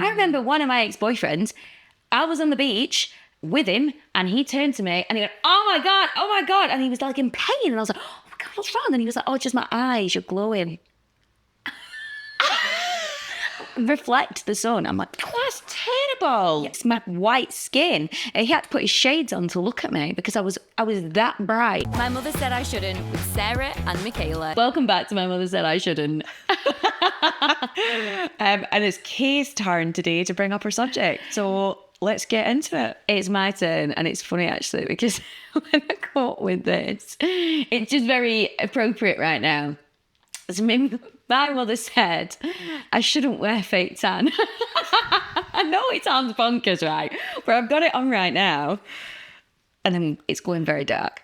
I remember one of my ex-boyfriends, I was on the beach with him and he turned to me and he went, oh my God. And he was like in pain. And I was like, oh my God, what's wrong? And he was like, oh, it's just my eyes, you're glowing. Reflect the sun. I'm like, That's terrible. it's my white skin. And he had to put his shades on to look at me because I was that bright. My Mother Said I Shouldn't with Sarah and Michaela. Welcome back to My Mother Said I Shouldn't. And it's Kay's turn today to bring up her subject. So let's get into it. It's my turn, and it's funny actually because when I come up with this, it's just very appropriate right now. So my mother said I shouldn't wear fake tan. I know it sounds bonkers, right? But I've got it on right now, and then it's going very dark.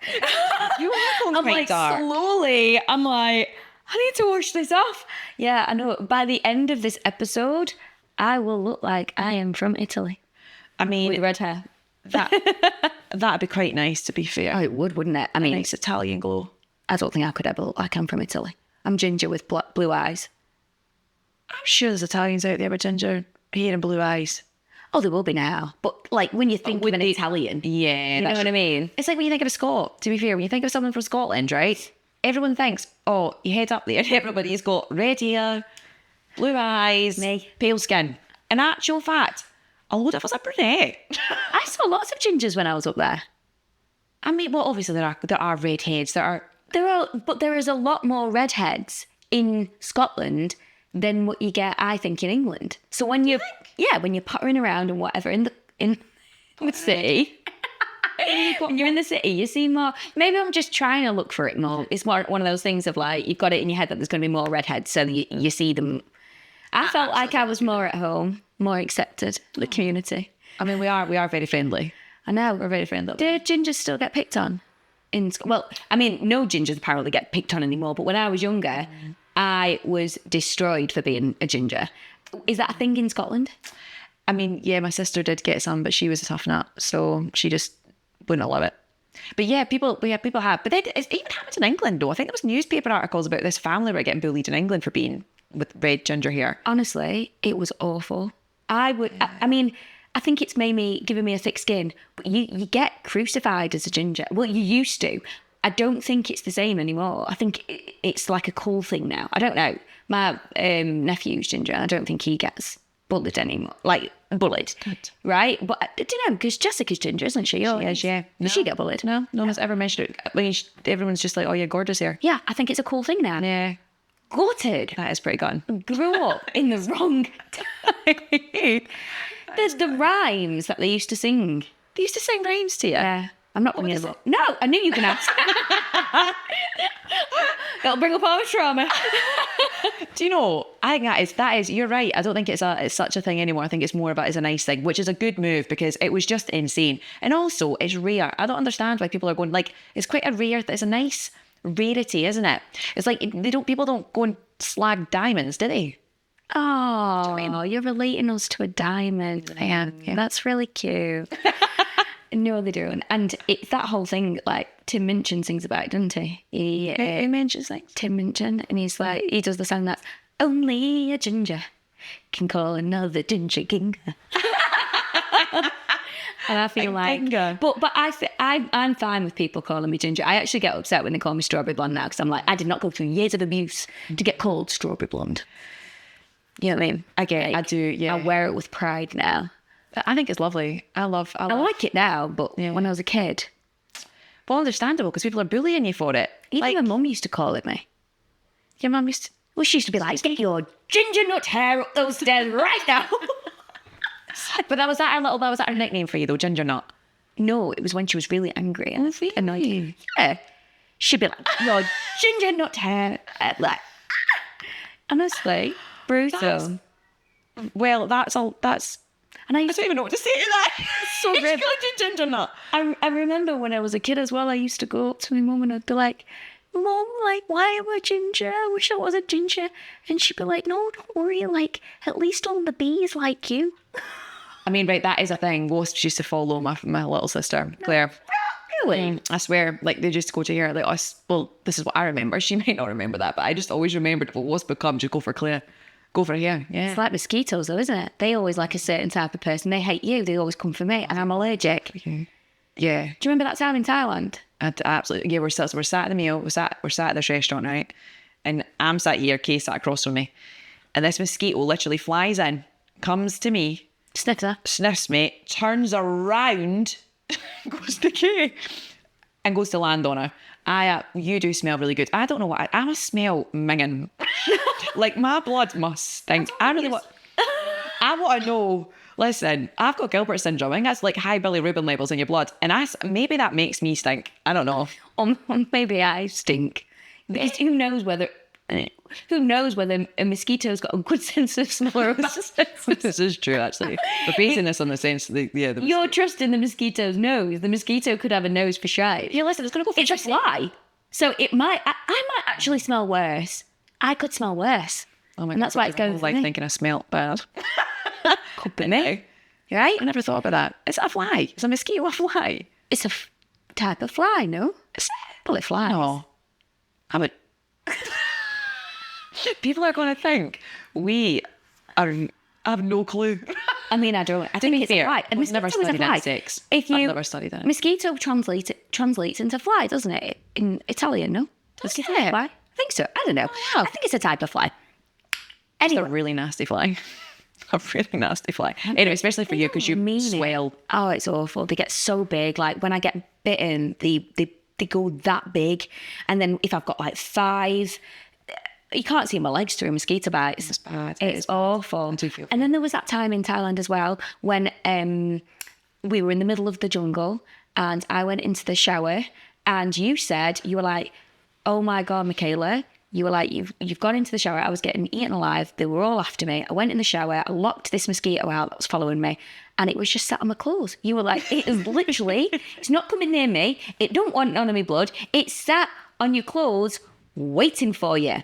You are going I'm quite like dark. slowly. I'm like, I need to wash this off. Yeah, I know. By the end of this episode, I will look like I am from Italy I mean, with red hair. that'd be quite nice, to be fair. Oh, it would, wouldn't it? I mean, Nice Italian glow. I don't think I could ever look like I'm from Italy. I'm ginger with blue eyes. I'm sure there's Italians out there with ginger hair and blue eyes. Oh, there will be now. But like when you think of an Italian, Yeah, you know what I mean? It's like when you think of a Scot, to be fair, when you think of someone from Scotland, right? Everyone thinks, oh, you head up there and everybody's got red hair, blue eyes, Me. pale skin. In actual fact, a load of us are brunette. I saw lots of gingers when I was up there. I mean, well, obviously there are redheads. But there is a lot more redheads in Scotland than what you get, I think, in England. So when you're puttering around and whatever in the city, when you're in the city, you see more. Maybe I'm just trying to look for it more. It's more one of those things of like you've got it in your head that there's going to be more redheads, so you see them. I felt like I was more at home, more accepted, the community. I mean, we are very friendly. I know. We're very friendly. Do gingers still get picked on? Well, I mean, no gingers apparently get picked on anymore, but when I was younger, I was destroyed for being a ginger. Is that a thing in Scotland? I mean, yeah, my sister did get some, but she was a tough nut, so she just wouldn't allow it. But yeah, people have. But it even happened in England, though. I think there was newspaper articles about this family were getting bullied in England for being with red ginger hair. Honestly, it was awful. I mean, I think it's given me a thick skin, but you get crucified as a ginger. Well, you used to. I don't think it's the same anymore. I think it's like a cool thing now. I don't know. My nephew's ginger. I don't think he gets bullied anymore. Like, bullied. Good. Right? But I don't know, because Jessica's ginger, isn't she? She is, yeah. Does she get bullied? No one has ever mentioned it. I mean, everyone's just like, oh, yeah, gorgeous hair. Yeah, I think it's a cool thing now. Yeah, Gutted. that is pretty gone. Grew up in the wrong time. There's the rhymes that they used to sing. They used to sing rhymes to you. Yeah. I'm not bringing it up. No, I knew you were going to ask. That'll bring up our trauma. Do you know, I think that is, you're right. I don't think it's such a thing anymore. I think it's more about it's a nice thing, which is a good move because it was just insane. And also, it's rare. I don't understand why people are going, like, it's quite a rare, it's a nice rarity, isn't it? It's like, people don't go and slag diamonds, do they? Oh, you're relating us to a diamond. I am, yeah. That's really cute. No, they don't. And it's that whole thing, like, Tim Minchin sings about it, doesn't he? Who mentions things? Tim Minchin. And he's like, he does the song that's, only a ginger can call another ginger king. And I feel like, but I'm fine with people calling me ginger. I actually get upset when they call me strawberry blonde now because I'm like, I did not go through years of abuse to get called strawberry blonde. You know what I mean? I do, yeah. I wear it with pride now. I think it's lovely. I like it now, but when I was a kid. Well, understandable because people are bullying you for it. Even my mum used to call it me. Your mum used to... Well, she used to be like, get your ginger nut hair up those stairs right now. But was that her nickname for you though, Ginger Nut? No, it was when she was really angry and Annoyed. Yeah. She'd be like, your ginger nut hair. Like, honestly, brutal. And I don't even know what to say to that. It's so It's called a ginger nut. I remember when I was a kid as well, I used to go up to my mum and I'd be like, Mum, like, why am I ginger? I wish I was a ginger. And she'd be like, no, don't worry, like, at least all the bees like you. I mean, right, that is a thing. Wasps used to follow my little sister, Claire. Really? I swear, like, they just go to her, like, well, this is what I remember. She might not remember that, but I just always remembered if a wasp would come, just go for Claire. Go for it, yeah. It's like mosquitoes though, isn't it? They always like a certain type of person. They hate you. They always come for me and I'm allergic. Yeah. Do you remember that time in Thailand? Absolutely. Yeah, we're sat at the meal. We're sat at this restaurant, right? And I'm sat here, Kay sat across from me. And this mosquito literally flies in, comes to me, Sniffer. sniffs me, turns around, goes to Kay, and goes to land on her. You do smell really good. I don't know what I must smell minging. Like my blood must stink. I want to know. Listen, I've got Gilbert syndrome. I think that's like high bilirubin levels in your blood, and maybe that makes me stink. I don't know. Or maybe I stink. Because who knows whether a mosquito's got a good sense of smell or a bad sense of This is true, actually. We're basing this on the sense that You're trusting the mosquito's nose. The mosquito could have a nose for shite. Yeah, listen, it's going to go for It's a fly. So it might, I might actually smell worse. I could smell worse. Oh my And God, that's why it's going for like me. thinking I smelt bad. Could be me. You right? I never thought about that. Is that a fly? Is a mosquito a fly? It's a type of fly, no? Well, it flies. No. People are going to think we have no clue. I mean, I don't. I think it's a fly. We've never mosquito is a studied fly. insects. I've never studied that. Mosquito translates into fly, doesn't it? In Italian, no? Mosquito it? fly? I think so. I don't know. wow. I think it's a type of fly. It's Anyway. a really nasty fly. A really nasty fly. Anyway, especially for you because you mean it. swell. Oh, it's awful. They get so big. Like when I get bitten, they go that big. And then if I've got like 5, you can't see my legs through a mosquito bite. It's bad. It's awful. I do feel And then there was that time in Thailand as well when we were in the middle of the jungle and I went into the shower and you were like, oh my God, Michaela. You were like, you've gone into the shower. I was getting eaten alive. They were all after me. I went in the shower. I locked this mosquito out that was following me. And it was just sat on my clothes. You were like, it is literally, it's not coming near me. It don't want none of my blood. It's sat on your clothes waiting for you.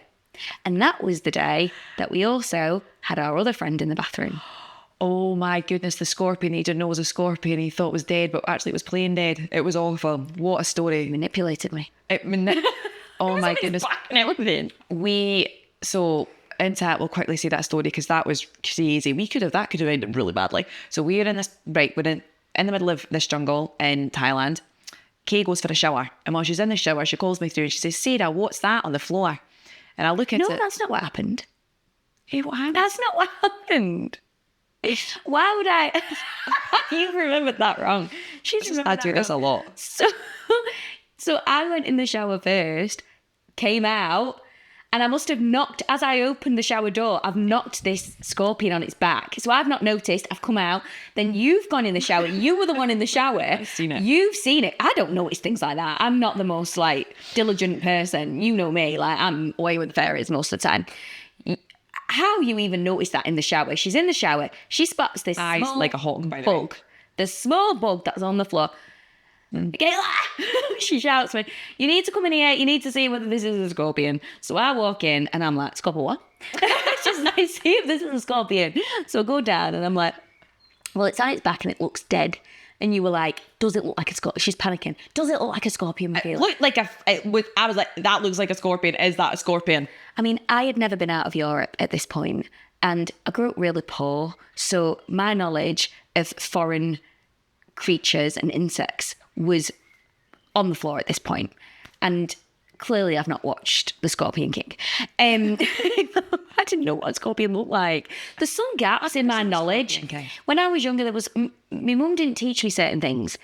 And that was the day that we also had our other friend in the bathroom. Oh my goodness, the scorpion. He didn't know it was a scorpion. He thought it was dead, but actually it was plain dead. It was awful. What a story. Manipulated me. Oh my goodness. We'll quickly say that story because that was crazy. That could have ended really badly. So we're in the middle of this jungle in Thailand. Kay goes for a shower. And while she's in the shower, she calls me through and she says, Sarah, what's that on the floor? And I look at it. No, that's not what happened. Hey, what happened? That's not what happened. Why would I? You remembered that wrong. I do this a lot. So I went in the shower first, came out, and I must have knocked, as I opened the shower door, I've knocked this scorpion on its back. So I've not noticed, I've come out, then you've gone in the shower, you were the one in the shower. I've seen it. You've seen it. I don't notice things like that. I'm not the most, diligent person. You know me, I'm away with the fairies most of the time. How you even notice that in the shower? She's in the shower, she spots this Eyes small like a hawk, by the way. bug. The small bug that's on the floor. Michaela, she shouts me, you need to come in here, you need to see whether this is a scorpion. So I walk in and I'm like, scorpion what? It's just nice to see if this is a scorpion. So I go down and I'm like, well, it's on its back and it looks dead. And you were like, does it look like a scorpion? She's panicking. Does it look like a scorpion, Michaela? I was like, that looks like a scorpion. Is that a scorpion? I mean, I had never been out of Europe at this point and I grew up really poor. So my knowledge of foreign creatures and insects was on the floor at this point. And clearly I've not watched The Scorpion King. I didn't know what a scorpion looked like. There's some gaps in my knowledge. When I was younger, my mum didn't teach me certain things.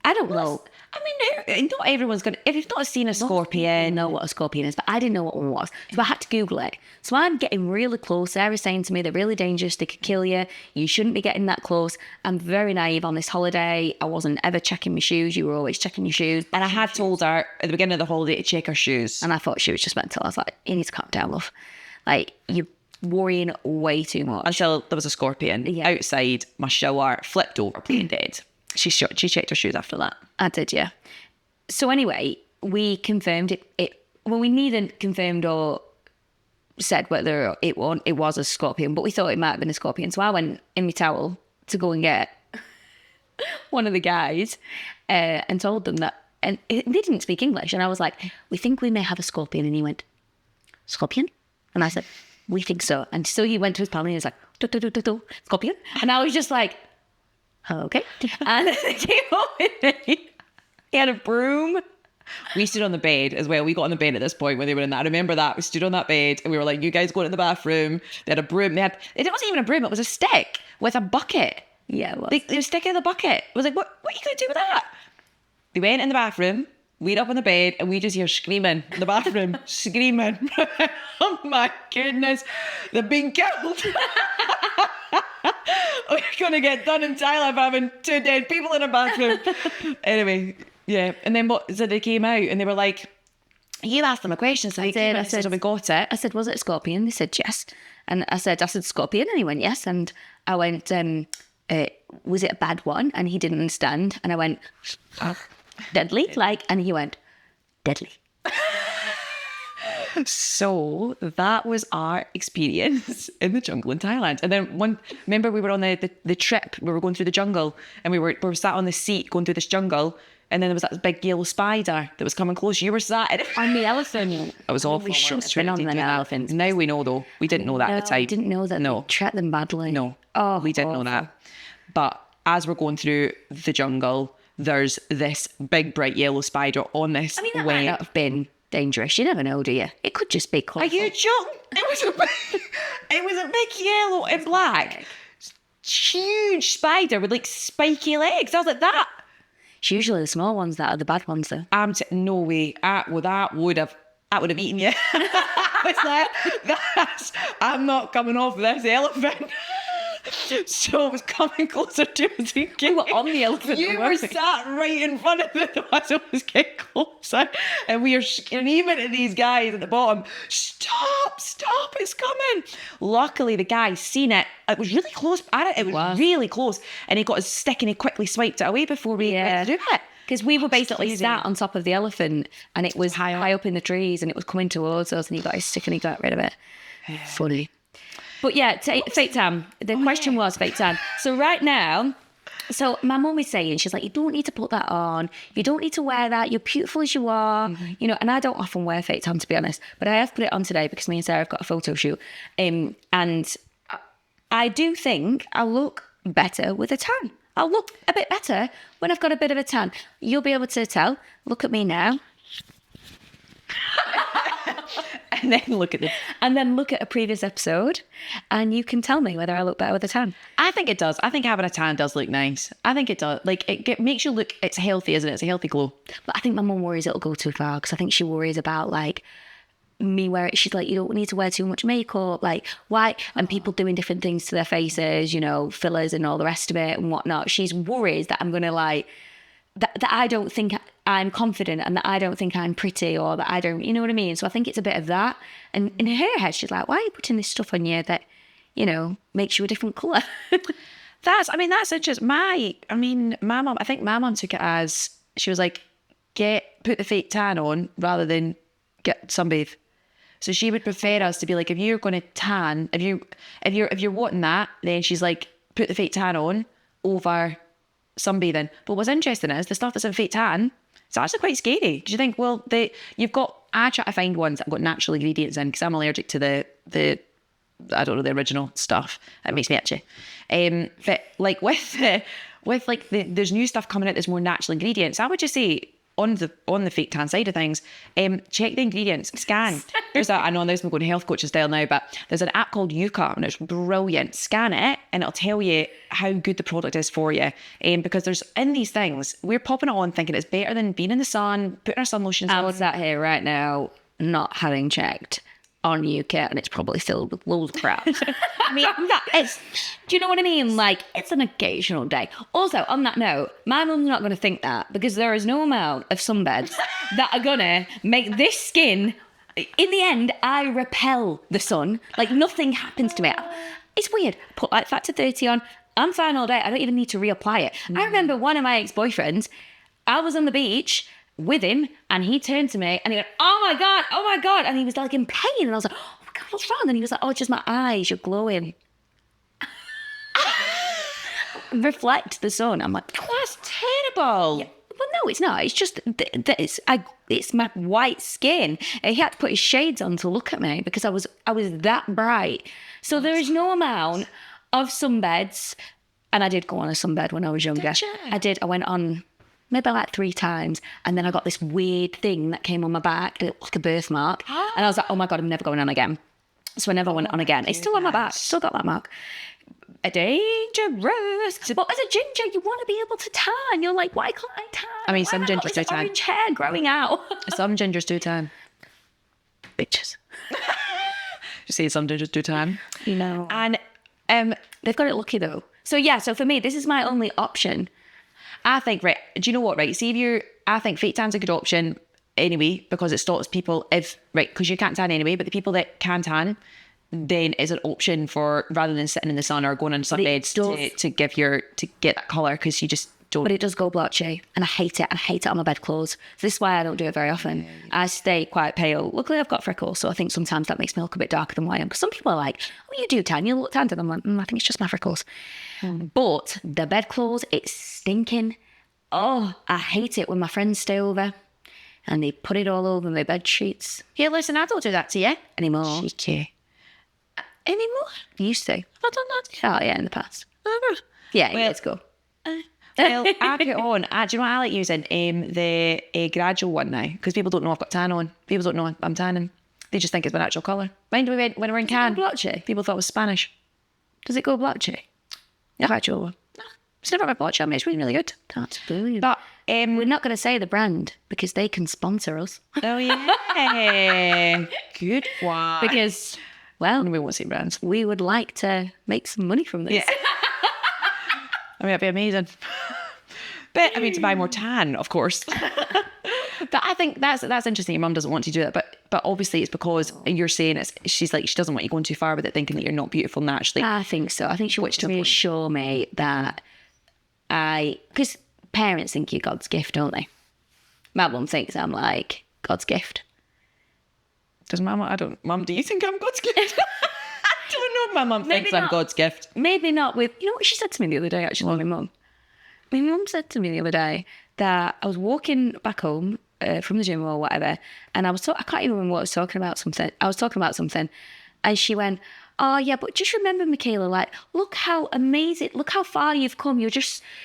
I don't know. I mean, not everyone's going to... If you've not seen a scorpion... know what a scorpion is, but I didn't know what one was. So I had to Google it. So I'm getting really close. Sarah's saying to me, they're really dangerous. They could kill you. You shouldn't be getting that close. I'm very naive on this holiday. I wasn't ever checking my shoes. You were always checking your shoes. And I had told her at the beginning of the holiday to check her shoes. And I thought she was just mental. I was like, you need to calm down, love. You're worrying way too much. Until there was a scorpion outside my shower, flipped over, plain dead. She checked her shoes after that. I did, yeah. So anyway, we confirmed it. Well, we neither confirmed or said whether it was a scorpion, but we thought it might have been a scorpion. So I went in my towel to go and get one of the guys and told them that, and they didn't speak English. And I was like, we think we may have a scorpion. And he went, scorpion? And I said, we think so. And so he went to his pal and he was like, scorpion. And I was just like, okay. And then they came up with me. He had a broom. We stood on the bed as well. We got on the bed at this point when they were in that. I remember that. We stood on that bed and we were like, you guys go to the bathroom. They had a broom. It wasn't even a broom. It was a stick with a bucket. Yeah, it was. They were sticking in the bucket. I was like, what are you going to do with that? They went in the bathroom. We'd up on the bed and we just hear screaming in the bathroom. Screaming. Oh my goodness. They've been killed. We're going to get done in Thailand for having 2 dead people in a bathroom. Anyway, yeah. And then so they came out and they were like, you asked them a question. So I said, we got it. I said, was it a scorpion? They said, yes. And I said, scorpion. And he went, yes. And I went, was it a bad one? And he didn't understand. And I went, deadly? And he went, deadly. So that was our experience in the jungle in Thailand. And then remember we were on the trip, we were going through the jungle and we were sat on the seat going through this jungle. And then there was that big yellow spider that was coming close. You were sat in it. On the elephant. It was awful. We should have been on an elephant. Now we know though. We didn't know that at the time. I didn't know that. No. They treat them badly. No. Oh, we didn't know that. But as we're going through the jungle, there's this big bright yellow spider on this that way. might not have been dangerous. You never know, do you? It could just be colourful. Are you joking? It was a big yellow and black, huge spider with like spiky legs. I was like, that. It's usually the small ones that are the bad ones, though. No way. That would have eaten you. I was like, I'm not coming off this elephant. So it was coming closer to us. We were on the elephant. You were sat right in front of it as it was getting closer. And we are screaming at these guys at the bottom, stop, it's coming. Luckily, the guy seen it. It was really close. It was really close. And he got his stick and he quickly swiped it away before we went to do it. Because we were basically sat on top of the elephant and it was high up in the trees and it was coming towards us and he got his stick and he got rid of it. Funny. But yeah, fake tan. The question was fake tan. So right now, my mum is saying, she's like, you don't need to put that on. You don't need to wear that. You're beautiful as you are. Mm-hmm. You know, and I don't often wear fake tan, to be honest. But I have put it on today because me and Sarah have got a photo shoot. And I do think I'll look better with a tan. I'll look a bit better when I've got a bit of a tan. You'll be able to tell. Look at me now. And then look at a previous episode and you can tell me whether I look better with a tan. I think it does. I think having a tan does look nice. I think it does. Like, it makes you look, it's healthy, isn't it? It's a healthy glow. But I think my mum worries it'll go too far because I think she worries about, like, me wearing, she's like, you don't need to wear too much makeup, like, why? And people doing different things to their faces, you know, fillers and all the rest of it and whatnot. She's worried that I'm going to, like, that I don't think I'm confident and that I don't think I'm pretty or that I don't, you know what I mean? So I think it's a bit of that. And in her head, she's like, why are you putting this stuff on you that, you know, makes you a different colour? That's interesting. My mum, I think my mum took it as, she was like, put the fake tan on rather than get sunbathe. So she would prefer us to be like, if you're going to tan, if you're wanting that, then she's like, put the fake tan on over sunbathing. But what's interesting is the stuff that's in fake tan, it's actually quite scary because you think, well, I try to find ones that have got natural ingredients in because I'm allergic to the I don't know, the original stuff. It makes me itchy. But like there's new stuff coming out that's more natural ingredients. I would just say on the fake tan side of things, check the ingredients, scan. I know I'm going health coach style now, but there's an app called Yuka and it's brilliant. Scan it and it'll tell you how good the product is for you. Because there's in these things, we're popping it on thinking it's better than being in the sun, putting our sun lotions on. I'm sat here right now not having checked on UK and it's probably filled with loads of crap. I mean, do you know what I mean? Like, it's an occasional day. Also, on that note, my mum's not going to think that because there is no amount of sunbeds that are going to make this skin, in the end, I repel the sun. Like, nothing happens to me. It's weird. Put like factor 30 on. I'm fine all day. I don't even need to reapply it. I remember one of my ex-boyfriends, I was on the beach with him and he turned to me and he went, oh my God. And he was like in pain. And I was like, oh my God, what's wrong? And he was like, oh, it's just my eyes. You're glowing. Reflect the sun. I'm like, that's terrible. Yeah. Well, no, it's not. It's just that it's my white skin. He had to put his shades on to look at me because I was that bright. So there is no amount of sunbeds, and I did go on a sunbed when I was younger. Did you? I did. I went on maybe like 3 times, and then I got this weird thing that came on my back, like a birthmark, and I was like, oh my God, I'm never going on again. So I never went on again. It's still on my back. Still got that mark. Dangerous. But as a ginger, you want to be able to tan. You're like, why can't I tan? I mean, Why some have I got gingers this do tan. orange hair growing out. Some gingers do tan. Bitches. You see, some gingers do tan. You know. And They've got it lucky though. So yeah, so for me, this is my only option. I think, right, do you know what, right? See, I think fake tan's a good option anyway, because it stops people because you can't tan anyway, but the people that can tan, then is an option for, rather than sitting in the sun or going on sunbeds to get that colour, because you just don't. But it does go blotchy, and I hate it. I hate it on my bedclothes. So this is why I don't do it very often. I stay quite pale. Luckily, I've got freckles, so I think sometimes that makes me look a bit darker than what I am. Because some people are like, oh, you do tan, you look tanned. And I'm like, I think it's just my freckles. But the bedclothes, it's stinking. Oh, I hate it when my friends stay over and they put it all over my bed sheets. Hey, listen, I don't do that to you. Anymore. Cheeky. Anymore? Used to. I don't know. Oh, yeah, in the past. Yeah, Well- let's go. Well, I put on, do you know what I like using? The gradual one now, because people don't know I've got tan on. People don't know I'm tanning. They just think it's my natural colour. When we went, when we were in Cannes, blotchy? people thought it was Spanish. Does it go blotchy? Yeah. The actual one? No, it's never my blotchy. I mean, it's really, really good. That's brilliant. But, We're not going to say the brand because they can sponsor us. oh yeah, good one. Because, well, we won't say brands. we would like to make some money from this. Yeah. I mean, that'd be amazing. But I mean, to buy more tan, of course. But I think that's interesting. Your mum doesn't want to do that, but obviously it's because you're saying she's like, she doesn't want you going too far with it, thinking that you're not beautiful naturally. I think so. I think she wants to reassure me that because parents think you're God's gift, don't they? My mum thinks I'm like God's gift. Does Mum? Mum, do you think I'm God's gift? I don't know if my mum thinks I'm not. God's gift. Maybe not with, you know what she said to me the other day, actually, my mum? My mum said to me the other day that I was walking back home from the gym or whatever, and I can't even remember what I was talking about something. I was talking about something, and she went, oh yeah, but just remember, Michaela, like, look how amazing, look how far you've come.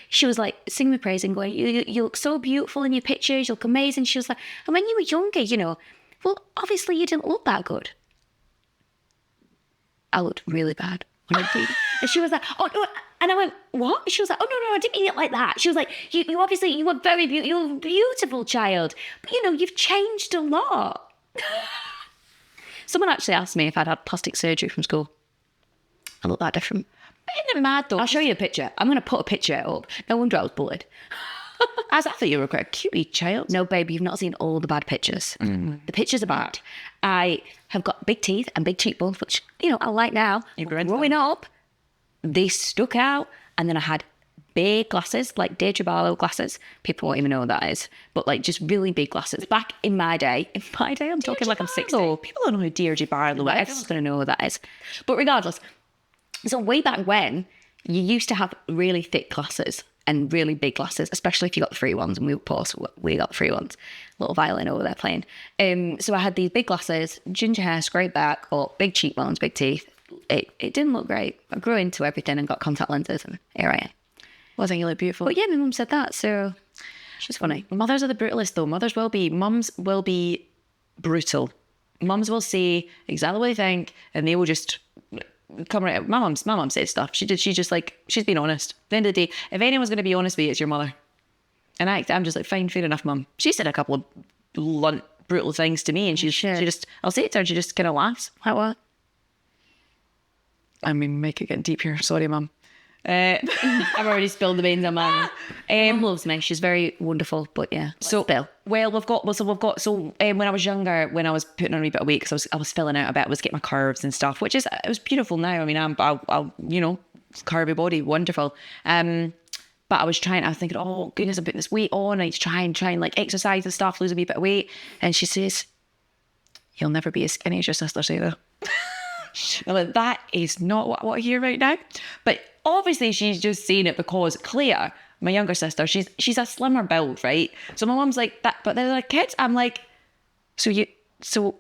She was like singing me praise and going, you look so beautiful in your pictures, you look amazing. She was like, and when you were younger, well, obviously you didn't look that good. I looked really bad. And she was like, oh no. And I went, what? She was like, oh no, I didn't mean it like that. She was like, you obviously, you were very beautiful, you're a beautiful child. But you've changed a lot. Someone actually asked me if I'd had plastic surgery from school. I look that different. Isn't it mad though? I'll show you a picture. I'm going to put a picture up. No wonder I was bullied. I thought you were quite a cutie child. No, baby, you've not seen all the bad pictures. The pictures are bad. I have got big teeth and big cheekbones, which, I like now. Growing up, they stuck out. And then I had big glasses, like Deirdre Barlow glasses. People won't even know what that is. But like just really big glasses. Back in my day, I'm talking like I'm 60. People don't know who Deirdre Barlow is. Everyone's going to know what that is. But regardless, so way back when, you used to have really thick glasses and really big glasses, especially if you got the free ones. And we got the free ones. Little violin over there playing. So I had these big glasses, ginger hair, scraped back, or big cheekbones, big teeth. It didn't look great. I grew into everything and got contact lenses, and here I am. Well, I think you look beautiful. But yeah, my mum said that, so she's funny. Mothers are the brutalist though. Mums will be brutal. Mums will say exactly what they think, and they will just come right out. My mum said stuff. She's been honest. At the end of the day, if anyone's going to be honest with you, it's your mother. And I'm just like, fine, fair enough, mum. She said a couple of blunt, brutal things to me, and I'll say it to her, and she just kind of laughs. Like what? I mean, make it get deep here. Sorry, mum. I've already spilled the beans on mine. Mum loves me. She's very wonderful, but yeah. When I was younger, when I was putting on a wee bit of weight, because I was filling out a bit, I was getting my curves and stuff, it was beautiful now. I mean, I'll curvy body, wonderful. But I was thinking, oh goodness, I'm putting this weight on. I need to try and like exercise and stuff, lose a wee bit of weight. And she says, you'll never be as skinny as your sisters either. I'm like, that is not what I hear right now. But obviously she's just saying it because Claire, my younger sister, she's a slimmer build, right? So my mum's like that, but they're like kids. I'm like, so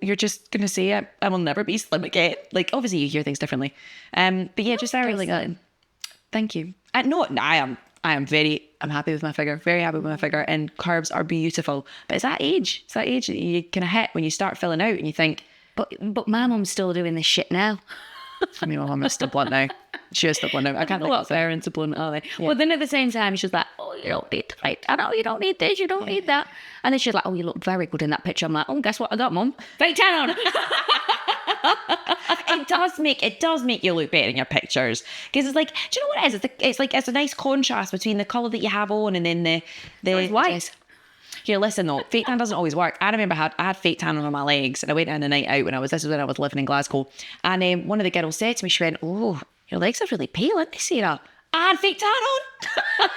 you're just gonna say I will never be slim again? Like, obviously you hear things differently. But yeah, just very like that. Thank you. No, I'm happy with my figure, very happy with my figure, and curves are beautiful. But it's that age that you kind of hit when you start filling out and you think, But my mum's still doing this shit now. I mean, my mum is still blunt now. She is still blunt now. I can't A think lot of of parents are blunt, are they? Yeah. Well, then at the same time, she was like, oh, you don't need to fight. I know you don't need this, you don't need that. And then she's like, oh, you look very good in that picture. I'm like, oh, guess what I got, Mum? Fake tan on. It does make you look better in your pictures, because it's like, do you know what it is? It's a nice contrast between the colour that you have on and then the white. Here, listen though, fake tan doesn't always work. I remember I had fake tan on my legs, and I went on a night out this is when I was living in Glasgow, and one of the girls said to me, she went, oh, your legs are really pale, aren't they, Sarah? I had fake tan on.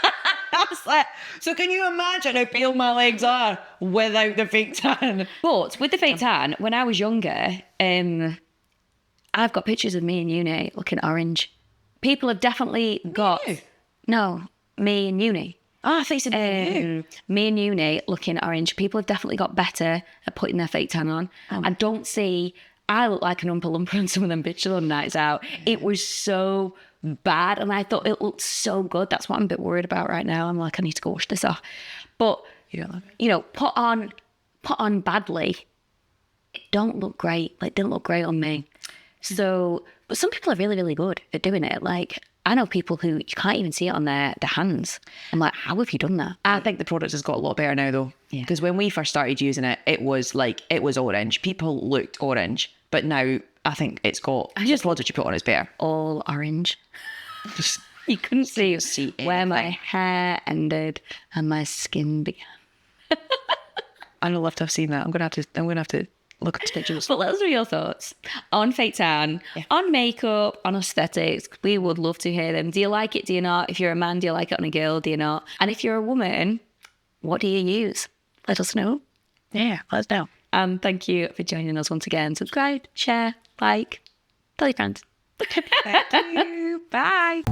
I was like, so can you imagine how pale my legs are without the fake tan? But with the fake tan, when I was younger, I've got pictures of me in uni looking orange. People have definitely got... You? No, me in uni. Oh, I thought you said you. Me in uni looking orange. People have definitely got better at putting their fake tan on. I don't see... I look like an Oompa Loompa on some of them pictures on nights out. It was so bad, and I thought it looked so good. That's what I'm a bit worried about right now. I'm like, I need to go wash this off. But, put on badly, it don't look great. Like, it didn't look great on me. So, but some people are really, really good at doing it. Like, I know people who you can't even see it on their hands. I'm like, how have you done that? I think the product has got a lot better now, though. Yeah. Because when we first started using it, it was orange. People looked orange. But now I think it's got... Just the product you put on is better. All orange. You couldn't see where my hair ended and my skin began. I'd love to have seen that. I'm gonna have to look at the pictures. But let us know your thoughts on fake tan, on makeup, on aesthetics. We would love to hear them. Do you like it? Do you not? If you're a man, do you like it on a girl? Do you not? And if you're a woman, what do you use? Let us know. Yeah, let us know. And thank you for joining us once again. Subscribe, share, like, tell your friends. Thank you. Bye.